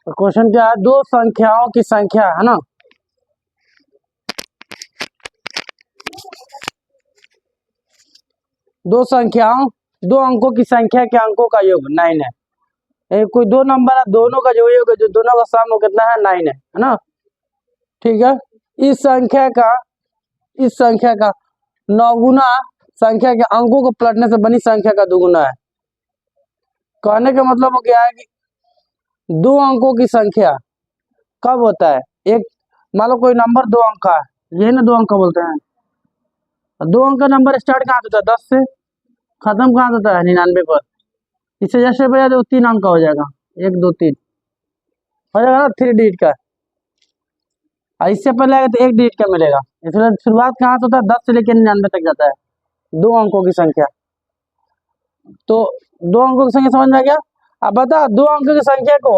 तो क्वेश्चन क्या है, दो संख्याओं की संख्या है ना, दो संख्याओं, दो अंकों की संख्या के अंकों का योग 9 है। कोई दो नंबर है, दोनों का जो योग है, जो दोनों का सम वो कितना है, 9 है ना। ठीक है, इस संख्या का 9 गुना संख्या के अंकों को पलटने से बनी संख्या का दुगुना है। कहने का मतलब वो क्या है कि दो अंकों की संख्या कब होता है, एक मान लो कोई नंबर 2 अंक का है, यही ना 2 अंक का बोलते हैं। 2 अंक का नंबर स्टार्ट कहाँ से होता है, 10 से, खत्म कहाँ से होता है, 99 पर। इससे जैसे बजा तो 3 अंक का हो जाएगा, 1 2 3 हो जाएगा ना, 3 डिजिट का। और इससे पहले आएगा तो 1 डिजिट का मिलेगा। इसलिए शुरुआत कहाँ से होता है, 10 से लेकर 99 तक जाता है, दो अंकों की संख्या। तो दो अंकों की संख्या समझ में आ गया। अब बता, दो अंकों की संख्या को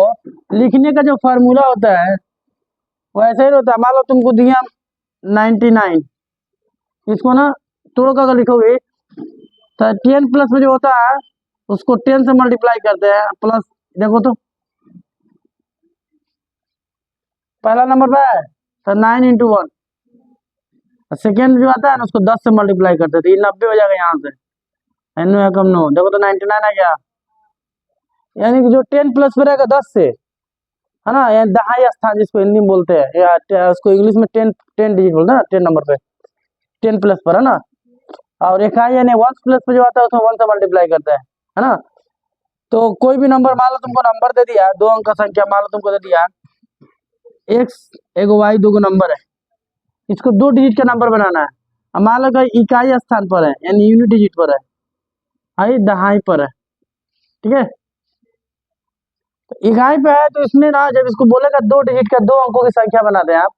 लिखने का जो फॉर्मूला होता है वो ऐसे ही होता है। मान लो तुमको दिया 99, इसको ना तोड़ कर अगर लिखोगे तो 10 प्लस में जो होता है उसको 10 से मल्टीप्लाई करते हैं, प्लस देखो तो पहला नंबर पे है तो 9 इंटू 1, सेकेंड जो आता है ना उसको 10 से मल्टीप्लाई करते हैं, तो ये 90 हो जाएगा यहाँ से, 9 कम 9, देखो तो 99 आ गया। यानी कि जो 10 प्लस पे रहेगा 10 से, है ना, यानी दहाई स्थान जिसको हिंदी में बोलते हैं, या उसको इंग्लिश में 10 डिजिट बोलते हैं ना, 10 नंबर पे 10 प्लस पर, है ना। और इकाई यानी 1 प्लस पे जो आता है उसमें 1 से मल्टीप्लाई करते हैं, है ना। तो कोई भी नंबर, मान लो तुमको नंबर दे दिया, दो अंक का संख्या मान लो तुमको दे दिया x एगो y, दो नंबर है, इसको 2 डिजिट का नंबर बनाना है। अब मान लो कि इकाई स्थान पर है यानी यूनिट डिजिट पर है, आई दहाई पर है, ठीक है। तो इकाई पे है तो इसमें ना जब इसको बोलेगा 2 डिजिट का, दो अंकों की संख्या बनाते हैं आप,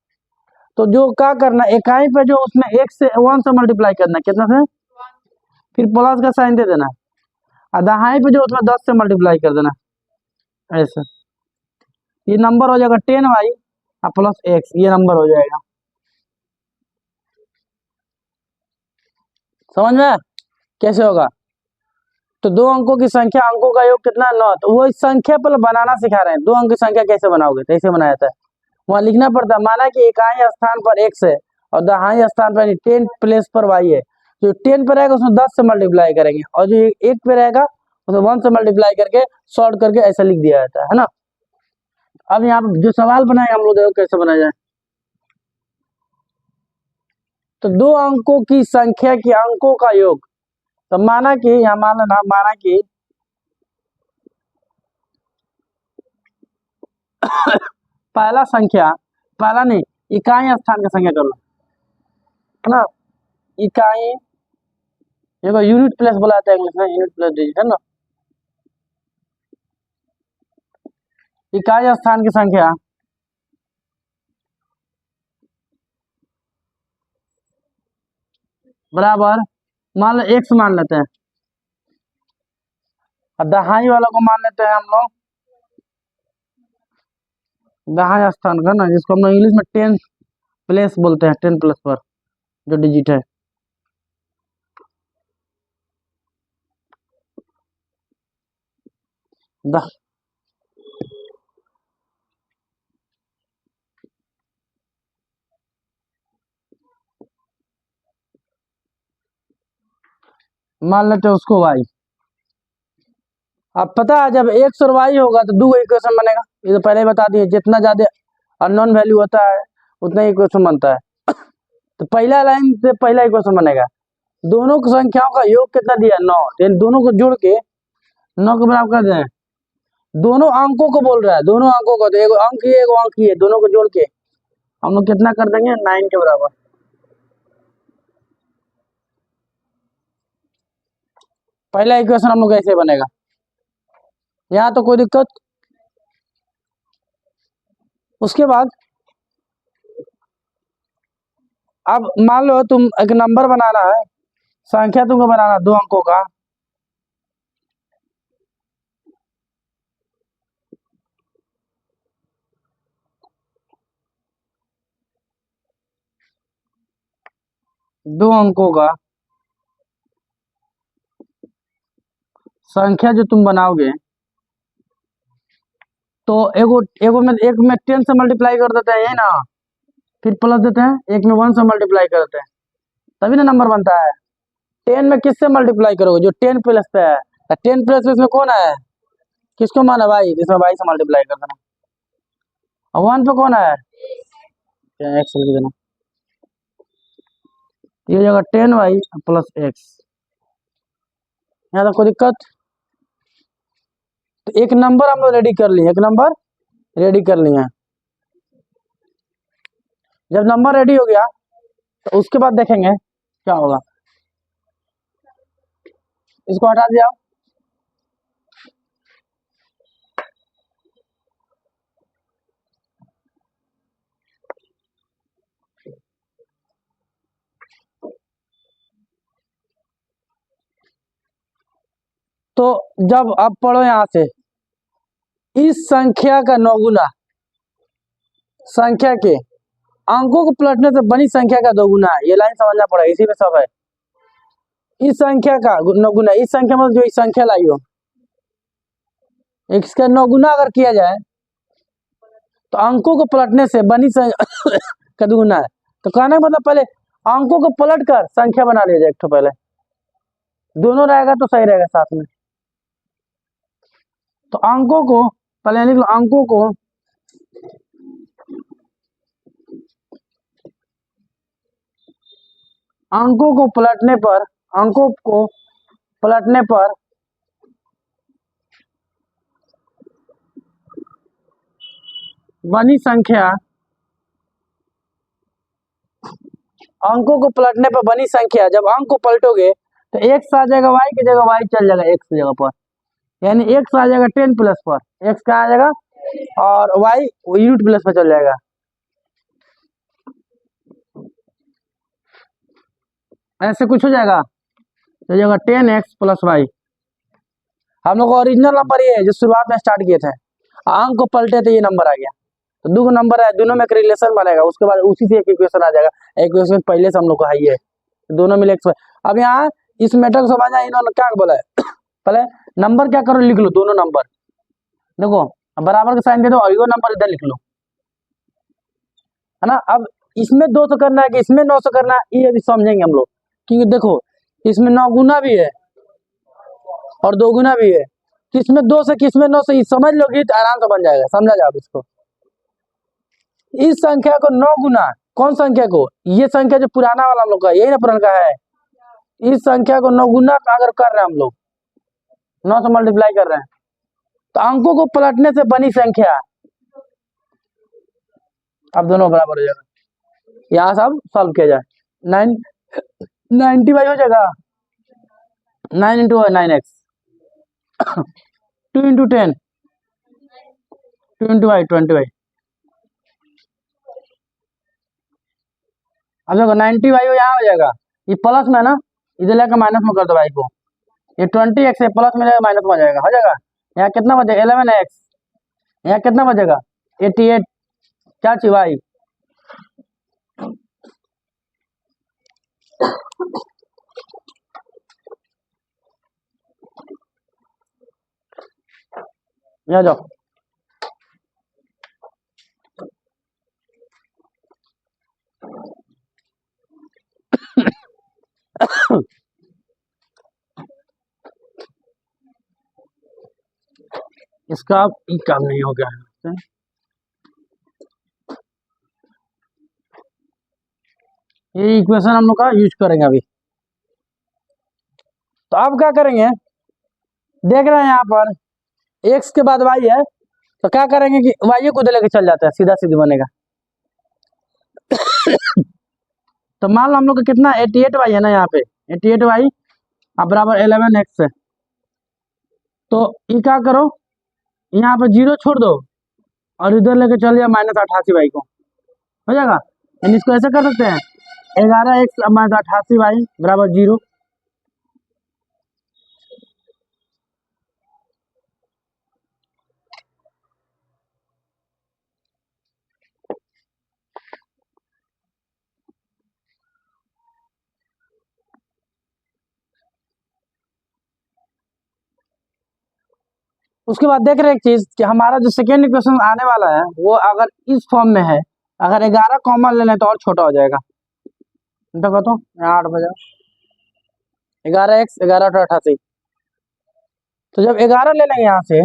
तो जो क्या करना, इकाई पे जो उसमें 1 से 1 से मल्टीप्लाई करना, कितना से, फिर प्लस का साइन दे देना, और दहाई पे जो उसमें 10 से मल्टीप्लाई कर देना, ऐसे ये नंबर हो जाएगा 10y और प्लस x, ये नंबर हो जाएगा। समझ में कैसे होगा। तो दो अंकों की संख्या, अंकों का योग कितना, 9, तो वो इस संख्या पर बनाना सिखा रहे हैं, दो अंक की संख्या कैसे बनाओगे, तो ऐसे बनाया था, वहां लिखना पड़ता है। माना कि इकाई स्थान पर x है और दहाई स्थान पर 10 प्लेस पर y है, जो 10 पे रहेगा उसमें 10 से मल्टीप्लाई करेंगे, और जो 1 पे रहेगा उसमें 1 से मल्टीप्लाई करके शॉर्ट करके ऐसा लिख दिया जाता है ना। अब यहाँ पे जो सवाल बनाए हम लोग, देखो कैसे बनाया जाए। तो दो अंकों की संख्या के अंकों का योग, तो माना कि यहाँ मान लेना, माना कि पहला संख्या, पहला नहीं, इकाई स्थान की संख्या कर लो, है ना। इकाई, देखो यूनिट प्लेस बुलाते हैं इंग्लिश में, यूनिट प्लेस डिजिट, है ना। इकाई स्थान की संख्या बराबर, मान लो x मान लेते हैं, और दहाई वाला को मान लेते हैं हम लोग दहाई स्थान का ना, जिसको हम लोग इंग्लिश में 10 प्लेस बोलते हैं, 10 प्लस पर जो डिजिट है। मान लेते हैं उसको y। अब पता है जब x और y होगा तो दो इक्वेशन बनेगा, ये तो पहले ही बता दिए, जितना ज्यादा अननोन वैल्यू होता है उतना ही इक्वेशन बनता है। तो पहला लाइन से पहला इक्वेशन बनेगा, दोनों की संख्याओं का योग कितना दिया, 9, यानी दोनों को जोड़ के 9 के बराबर कर दें। दोनों अंकों को बोल रहा है, दोनों अंकों को, तो एक अंक ही एक अंक ही है, दोनों को जोड़ के हम लोग कितना कर देंगे, 9 के बराबर। पहला इक्वेशन हम लोग ऐसे बनेगा, यहाँ तो कोई दिक्कत। उसके बाद अब मान लो तुम एक नंबर बनाना है, संख्या तुमको बनाना 2 अंकों का, दो अंकों का संख्या जो तुम बनाओगे तो एगो एगो में एक में 10 से मल्टीप्लाई कर देते हैं, यही ना, फिर प्लस देते हैं, एक में 1 से मल्टीप्लाई कर देते हैं, तभी ना नंबर बनता है। 10 में किससे मल्टीप्लाई करोगे, जो 10 प्लस पे है, 10 प्लस इसमें कौन है, किसको माना भाई, इसमें भाई से मल्टीप्लाई कर देना, और 1 पे कौन है, एक्स लिख देना, ये हो जाएगा 10y प्लस एक्स। यहाँ तक कोई दिक्कत। तो एक नंबर हम लोग रेडी कर लिए, एक नंबर रेडी कर लिए। जब नंबर रेडी हो गया तो उसके बाद देखेंगे क्या होगा। इसको हटा दिया, तो जब आप पढ़ो यहां से, इस संख्या का नौगुना संख्या के अंकों को पलटने से बनी संख्या का दोगुना है, ये लाइन समझना पड़ेगा, इसी में सब है। इस संख्या का नौगुना, इस संख्या में जो इस संख्या लाई हो, इसका नौगुना अगर किया जाए तो अंकों को पलटने से बनी संख्या का दोगुना है। तो कहने का मतलब पहले अंकों को पलट कर संख्या बना लिया जाए एक तो, पहले दोनों रहेगा तो सही रहेगा साथ में। तो अंकों को पहले लिख लो, अंकों को पलटने पर बनी संख्या, अंकों को पलटने पर बनी संख्या, जब अंक को पलटोगे तो एक्स आ जाएगा वाई की जगह, वाई चल जाएगा एक्स की जगह पर, यानी एक्स आ जाएगा 10 प्लस पर, एक्स कहाँ आ जाएगा, और वाई यूनिट प्लस पर चल जाएगा। ऐसे कुछ हो जाएगा, तो जाएगा 10x प्लस वाई। हम लोग का ओरिजिनल नंबर ये है जो शुरुआत में स्टार्ट किए थे, अंक को पलटे थे, ये नंबर आ गया। तो दो नंबर है, दोनों में एक रिलेशन बनेगा, उसके बाद उसी से एक इक्वेशन आ जाएगा, इक्वेशन पहले से हम लोग को है ये, दोनों मिले एक्स। अब यहाँ इस मेथड को समझना, इन्होंने क्या बोला है पहले नंबर क्या करो, लिख लो दोनों नंबर, देखो बराबर का साइन दे दो और ये नंबर इधर लिख लो, है ना। अब इसमें 200 करना है कि इसमें 900 करना है, ये अभी समझेंगे हम लोग, क्योंकि देखो इसमें 9 गुना भी है और 2 गुना भी है, किसमें 2 से किसमें 9 से समझ लोगे तो आराम से बन जाएगा, समझा जाओ इसको। इस संख्या को 9 गुना, कौन संख्या को, ये संख्या जो पुराना वाला हम लोग का, यही ना पुराना का है, इस संख्या को 9 गुना अगर कर रहे हैं हम लोग, 9 से मल्टीप्लाई कर रहे हैं, तो अंकों को पलटने से बनी संख्या, अब दोनों बराबर हो जाएगा, यहाँ सब सॉल्व किया जाए, 90 हो जाएगा, 9 into 9x, 2 into 10, 2 into Y 20y। अब देखो 90 वाई यहाँ हो जाएगा, ये प्लस में ना, इधर लेकर माइनस में कर दो वाई को, ये 20x है, प्लस में माइनस में हो जाएगा। यहाँ कितना बचेगा 11x, यहाँ कितना बचेगा 88, क्या चाहिए वाई, यहाँ जाओ इसका अब काम नहीं हो गया है, ये इक्वेशन हम लोग का यूज करेंगे अभी। तो अब क्या करेंगे, देख रहे हैं यहाँ पर x के बाद y है, तो क्या करेंगे कि y को लेके चल जाता है, सीधा सीधी बनेगा। तो मान लो हम लोग का कितना 88y है ना, यहाँ पे 88y अब बराबर 11x है, तो ये क्या करो, यहाँ पे 0 छोड़ दो और इधर लेके चल जाए -88y को, हो जाएगा। यानी इसको ऐसे कर सकते हैं, 11x -88y बराबर 0। उसके बाद देख रहे हैं एक चीज कि हमारा जो सेकेंड इक्वेशन आने वाला है वो अगर इस फॉर्म में है, अगर 11 कॉमन ले लें तो और छोटा हो जाएगा। देखो तो यहाँ 8 बजा 11x 11 तो जब 11 ले लेंगे यहाँ से,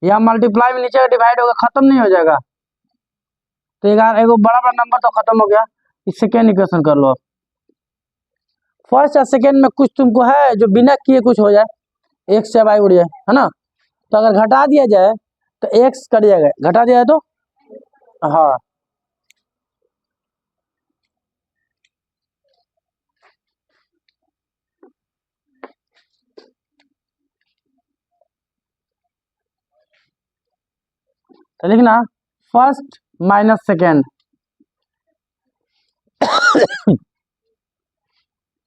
यहाँ मल्टीप्लाई में नीचे डिवाइड होगा, खत्म नहीं हो जाएगा। तो 11 एगो बड़ा बड़ा नंबर तो खत्म हो गया। इस सेकेंड इक्वेशन कर लो। फर्स्ट या सेकेंड में कुछ तुमको है जो बिना किए कुछ हो जाए, एक्स से वाई उड़ जाए, है ना। तो अगर घटा दिया जाए तो एक्स कट जाएगा, घटा दिया जाए तो हाँ। तो लिखना फर्स्ट माइनस सेकेंड।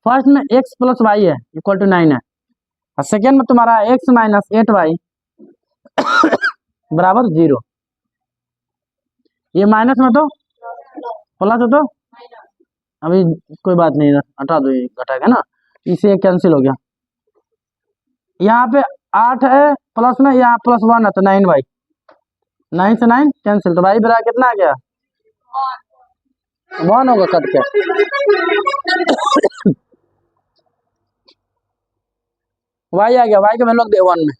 फर्स्ट में x प्लस वाई है इक्वल टू 9 है, और सेकेंड में तुम्हारा x माइनस 8y बराबर 0। ये माइनस में तो प्लस है तो अभी कोई बात नहीं, हटा दो, ये घटाएगा ना, इसे कैंसिल हो गया। यहाँ पे 8 है प्लस में, यहाँ प्लस 1 है तो 9y, 9 से 9 कैंसिल, तो भाई बराबर कितना आ गया 1 होगा कट के। y आ गया, y का वैल्यू दे 1 में,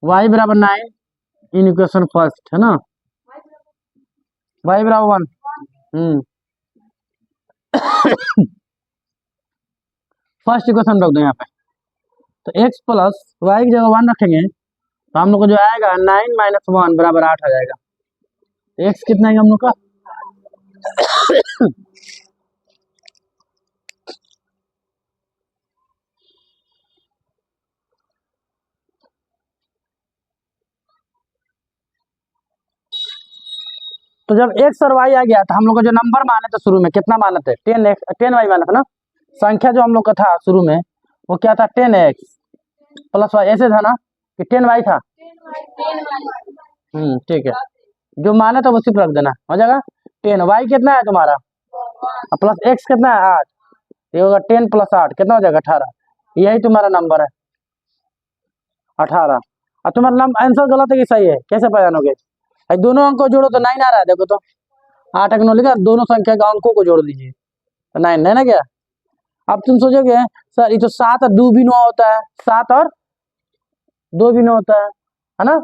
y बराबर 9 इन इक्वेशन फर्स्ट है ना, y बराबर 1। फर्स्ट इक्वेशन रख दो यहाँ पे, तो x प्लस वाई की जगह 1 रखेंगे तो हम लोग को जो आएगा 9 माइनस 1 बराबर 8 आ जाएगा। तो x कितना है हम लोग का तो जब x और y आ गया तो हम लोग को जो नंबर माने थे शुरू में, कितना माने थे 10y माना था ना। संख्या जो हम लोग का था शुरू में वो क्या था 10x प्लस वाई, ऐसे था ना कि 10y था। ठीक है, जो माने था वो सिर्फ रख देना, हो जाएगा 10y कितना है तुम्हारा प्लस x कितना है 8, ये होगा 10 प्लस 8 कितना हो जाएगा 18। यही तुम्हारा नंबर है 18। और तुम्हारा आंसर गलत है कि सही है, कैसे पहचानोगे, दोनों अंक को जोड़ो तो 9 आ रहा है, देखो तो 8 9 लिखा, दोनों संख्या के अंकों को जोड़ दीजिए तो 9 है ना क्या। अब तुम सोचोगे सर ये तो 7 और 2 भी 9 होता है, 7 और 2 भी 9 होता है ना,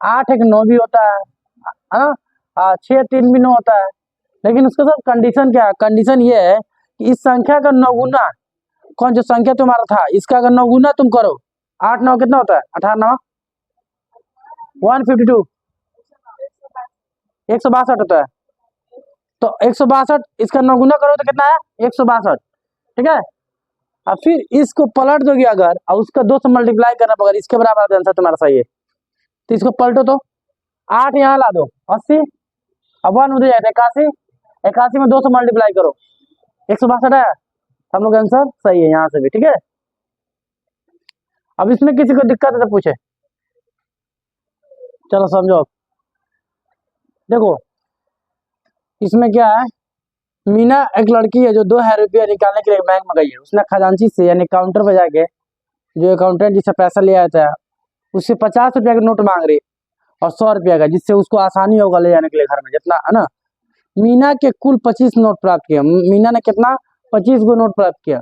8 एक 9 भी होता है ना, 6 3 भी 9 होता है। लेकिन उसका सब कंडीशन क्या है, कंडीशन ये है कि इस संख्या का 9 गुना, कौन जो संख्या तुम्हारा था इसका अगर 9 गुना तुम करो, 8 9 कितना होता है 18 9 152 162 होता है। तो 162 इसका 9 गुना करो तो कितना है 162, ठीक है। अब फिर इसको पलट दोगे अगर और उसका 2 से मल्टीप्लाई करना पड़ेगा, इसके बराबर आंसर तुम्हारा सही है। तो इसको पलटो तो 8 यहाँ ला दो 80, अब 1 उधर जाए 81, 81 में 2 से मल्टीप्लाई करो 162 है, हम लोग आंसर सही है यहाँ से भी, ठीक है। अब इसमें किसी को दिक्कत है तो पूछे, चलो समझो। देखो इसमें क्या है, मीना एक लड़की है जो 2000 रुपया निकालने के लिए बैंक में गई है। उसने खजांची से यानी काउंटर पर जाके जो अकाउंटेंट जिससे पैसा ले आया था उससे 50 रुपया का नोट मांग रही और 100 रुपया का, जिससे उसको आसानी होगा ले जाने के लिए घर में जितना है ना। मीना के कुल 25 नोट प्राप्त किया, मीना ने कितना 25 गो नोट प्राप्त किया।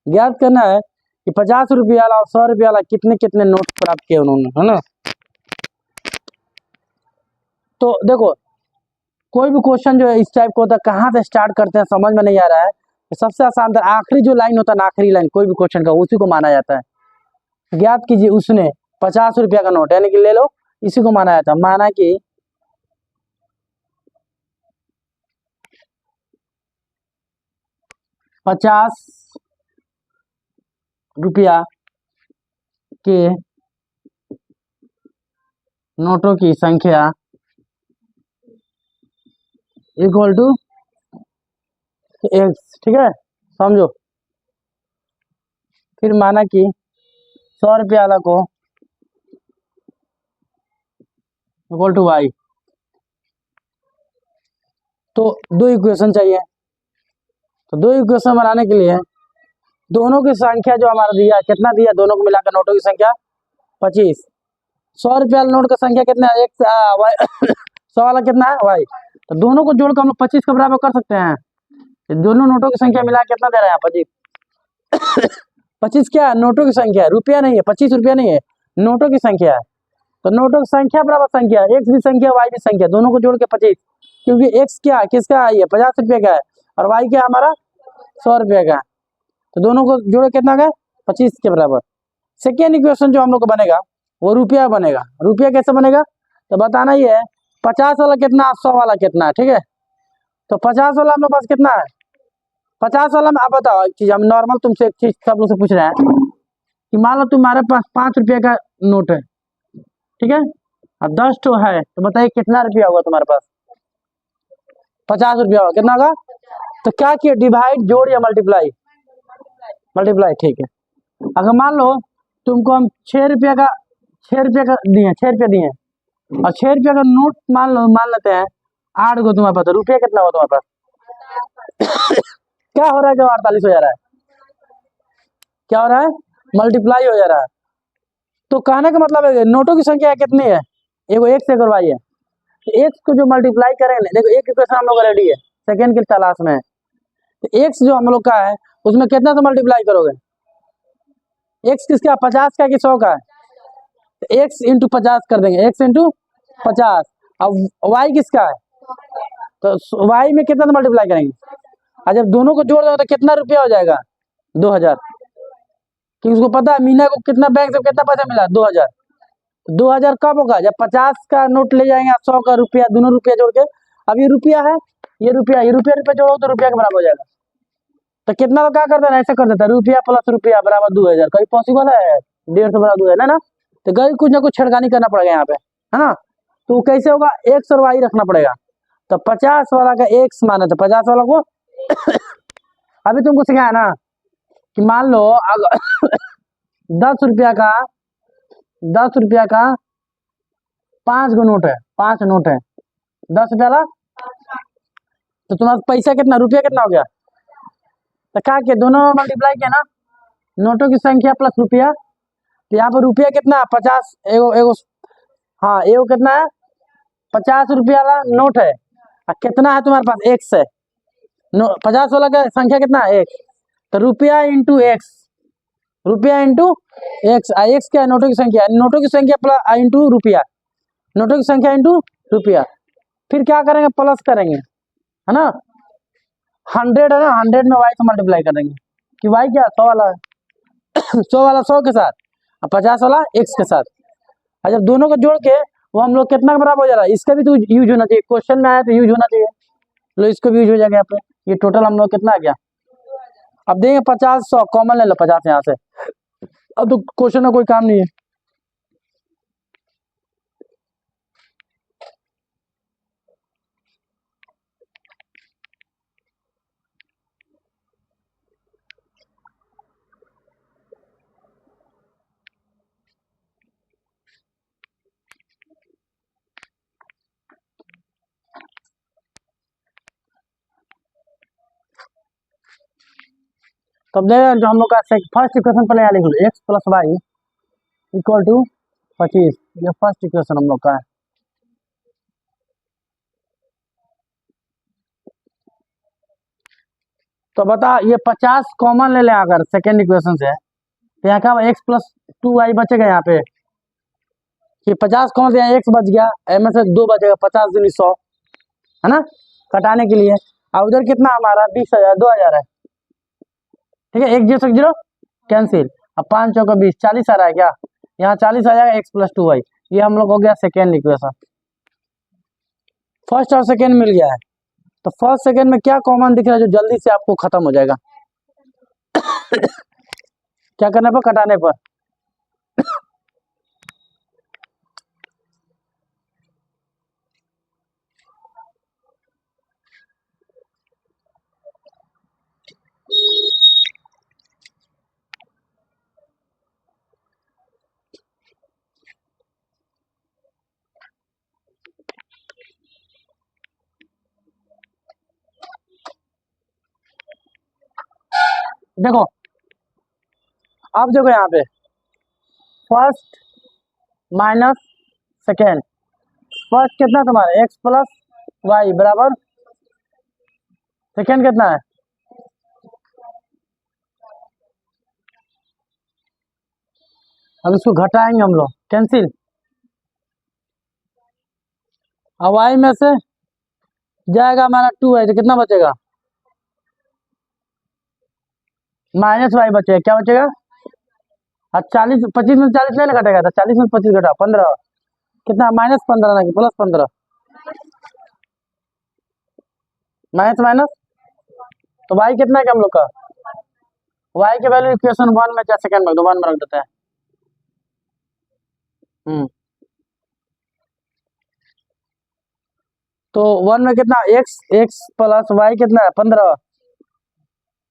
ज्ञात करना है कि 50 रुपया वाला और 100 रुपया वाला कितने कितने नोट प्राप्त किए उन्होंने, है ना। तो देखो कोई भी क्वेश्चन जो है इस टाइप का होता है, कहाँ से स्टार्ट करते हैं समझ में नहीं आ रहा है, तो सबसे आसान आखिरी जो लाइन होता है ना, आखिरी लाइन कोई भी क्वेश्चन का उसी को माना जाता है। ज्ञात कीजिए उसने 50 रुपया का नोट, यानी कि ले लो इसी को माना जाता है। माना कि 50 रुपया के नोटों की संख्या इक्वल टू एक्स, ठीक है समझो। फिर माना कि 100 रुपया वाला को इक्वल टू वाई। तो 2 इक्वेशन चाहिए, तो 2 इक्वेशन बनाने के लिए दोनों की संख्या जो हमारा दिया है, कितना दिया दोनों को मिलाकर नोटों की संख्या 25। 100 रुपया नोट का संख्या कितना है, एक वाई 100 वाला कितना है वाई। तो दोनों को जोड़कर हम लोग 25 के बराबर कर सकते हैं। दोनों नोटों की संख्या मिला कितना दे रहा है 25। 25 क्या है, नोटों की संख्या है, रुपया नहीं है, 25 रुपया नहीं है, नोटों की संख्या है। तो नोटों की संख्या बराबर संख्या, एक्स भी संख्या वाई भी संख्या, दोनों को जोड़ के 25। क्योंकि एक्स क्या किसका है, ये 50 रुपये का है, और वाई क्या हमारा 100 रुपये का है। तो दोनों को जोड़े कितना का 25 के बराबर। सेकेंड इक्वेशन जो हम लोग को बनेगा वो रुपया बनेगा। रुपया कैसे बनेगा, तो बताना ही है 50 वाला कितना, 100 वाला कितना है, ठीक है। तो 50 वाला हम लोग पास कितना है, 50 वाला में आप बताओ एक चीज, हम नॉर्मल तुमसे एक चीज सब लोग से पूछ रहे हैं कि मान लो तुम्हारे पास 5 रुपये का नोट है, ठीक है, और 10 तो है, तो बताइए कितना रुपया होगा तुम्हारे पास, 50 रुपया होगा, कितना होगा। तो क्या किया, डिवाइड, जोड़ या मल्टीप्लाई, मल्टीप्लाई, ठीक है। अगर मान लो तुमको हम 6 रुपया का 6 रुपये का दिए, 6 रुपये दिए, और 6 रुपया का नोट मान लेते हैं 8 को तुम्हारे पास, रुपया कितना हुआ तुम्हारे पास। क्या हो रहा है, क्या 48 हो जा रहा है, क्या हो रहा है, मल्टीप्लाई हो जा रहा है। तो कहने का मतलब है नोटों की संख्या कितनी है, एगो एक से करवाई है, एक्स को जो मल्टीप्लाई करेंगे, देखो एक इक्वेशन हम लोग रेडी है, सेकेंड की तलाश में है। तो एक्स जो हम लोग का है उसमें कितना से मल्टीप्लाई करोगे, एक्स किसका 50 का कि 100 का है, तो एक्स इंटू 50 कर देंगे, एक्स इंटू 50। अब वाई किसका है, तो वाई में कितना से मल्टीप्लाई करेंगे, और जब दोनों को जोड़ दो तो कितना रुपया हो जाएगा 2000, क्योंकि उसको पता है मीना को कितना बैंक से कितना पैसा मिला 2000। 2000 कब होगा, जब 50 का नोट ले जाएंगे, 100 का रुपया, दोनों रुपया जोड़ के, अब ये रुपया है, ये रुपया, ये रुपया रुपया जोड़ो तो रुपया के बराबर हो जाएगा। तो कितना तो क्या करता है, ऐसे कर देता है, रुपया प्लस रुपया बराबर 2000, कहीं पॉसिबल है 150 बराबर 2000 ना। तो गई कुछ ना कुछ छेड़खानी करना पड़ेगा यहाँ पे, है ना। तो कैसे होगा, एक्स और वाई रखना पड़ेगा। तो 50 वाला का एक्स माना, तो 50 वाला को अभी तुमको सिखाया ना कि मान लो अगर 10 रुपया का 5 गो नोट है, 5 नोट है 10 रुपया वाला, तो तुम्हारा पैसा कितना, रुपया कितना हो गया, तो क्या किया, दोनों मल्टीप्लाई किया ना, नोटों की संख्या प्लस रुपया। तो यहाँ पर रुपया कितना 50, एगो एगो, हाँ एगो कितना है 50 रुपया वाला नोट है, और कितना है तुम्हारे पास एक्स है, 50 वाला का संख्या कितना है, एक, तो रुपया इंटू एक्स, रुपया इंटू एक्स, एक्स क्या है नोटों की संख्या, नोटों की संख्या प्लस इंटू रुपया, नोटों की संख्या इंटू रुपया। फिर क्या करेंगे, प्लस करेंगे, है ना। 100 है ना, 100 में वाई से मल्टीप्लाई करेंगे कि वाई क्या 100 वाला है, 100 वाला 100 के साथ, और 50 वाला एक्स के साथ। और जब दोनों को जोड़ के वो हम लोग कितना बराबर हो जा रहा है, इसका भी तो यूज होना चाहिए, क्वेश्चन में आया तो यूज होना चाहिए, लो इसको भी यूज हो जाएगा यहाँ पे। ये टोटल हम लोग कितना आ गया, अब देंगे 50 100 कॉमन ले लो 50 यहाँ से, अब तो क्वेश्चन में कोई काम नहीं है। तब देखा जो हम लोग का फर्स्ट इक्वेशन पहले यहाँ लिख लो, x plus y equal to 25, ये फर्स्ट इक्वेशन हम लोग का है। तो बता ये 50 कॉमन ले लें अगर सेकेंड इक्वेशन से, तो यहाँ का एक्स प्लस 2 वाई बचेगा यहाँ पे, ये 50 कॉमन से यहाँ एक्स बच गया, में से 2 बचेगा, 50 दूनी 100, है ना, कटाने के लिए। और उधर कितना हमारा 20,000 20,000 है, ठीक है, 1 0 से 0 कैंसिल, अब 5 चौका 20, 40 आ रहा है क्या, यहाँ 40 आ जाएगा, एक्स प्लस 2 वाई। ये हम लोग हो गया सेकेंड इक्वेशन, फर्स्ट और सेकेंड मिल गया है। तो फर्स्ट सेकेंड में क्या कॉमन दिख रहा है जो जल्दी से आपको खत्म हो जाएगा, क्या करने पर, कटाने पर। देखो अब देखो यहाँ पे फर्स्ट माइनस सेकेंड, फर्स्ट कितना तुम्हारा एक्स प्लस वाई बराबर सेकेंड कितना है, अब इसको घटाएंगे हम लोग कैंसिल, अब वाई में से जाएगा हमारा 2 है तो कितना बचेगा, माइनस वाई बचेगा, क्या बचेगा, हाँ 40 25 में 40 नहीं ना घटेगा, तो 40 में 25 घटा 15, कितना -15 ना कि +15, माइनस माइनस, तो वाई कितना है हम लोग का, वाई के वैल्यू इक्वेशन 1 में क्या सेकंड में 1 में रख देते हैं। तो 1 में कितना एक्स, एक्स प्लस वाई कितना है 15,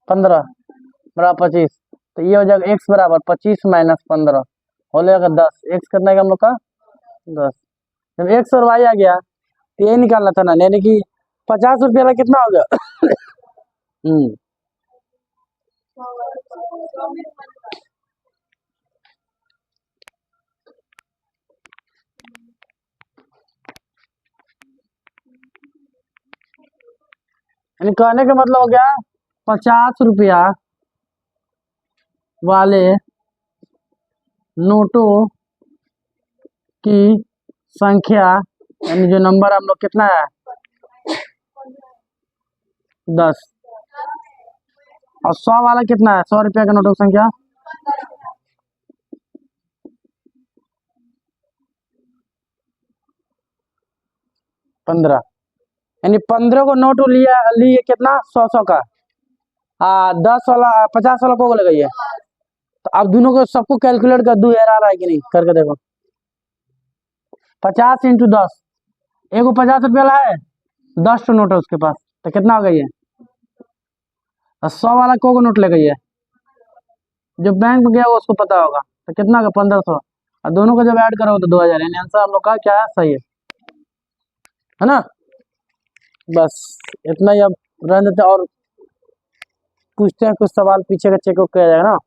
15 बराबर 25, तो ये हो जाएगा एक्स बराबर 25 माइनस 15 हो जाएगा 10, एक्स कितना है हम लोग का 10, जब एक्स और वाई आ गया तो ये निकालना था ना, यानी कि 50 रुपये वाला कितना हो गया हम्म यानी कहने का मतलब हो गया 50 रुपया वाले नोटों की संख्या, यानी जो नंबर हम लोग कितना है 10, और 100 वाला कितना है, 100 रुपया का नोटों की संख्या 15, यानी 15 को नोट लिया लिए कितना 100 का, 10 वाला 50 वाला को लगाइए, तो अब दोनों को सबको कैलकुलेट कर दो, एरर आ रहा है कि नहीं करके देखो, 50 इंटू 10, एक को 50 रुपया वाला है, 10 तो नोट है उसके पास, तो कितना हो गई है, और 100 वाला को नोट ले गई है, जो बैंक में गया वो उसको पता होगा, तो कितना का 1500, और दोनों को जब ऐड करो तो 2000, यानी आंसर हम लोग का क्या है सही है ना। बस इतना ही, अब रहने देते हैं और पूछते हैं कुछ सवाल पीछे का चेकअप किया जाएगा ना।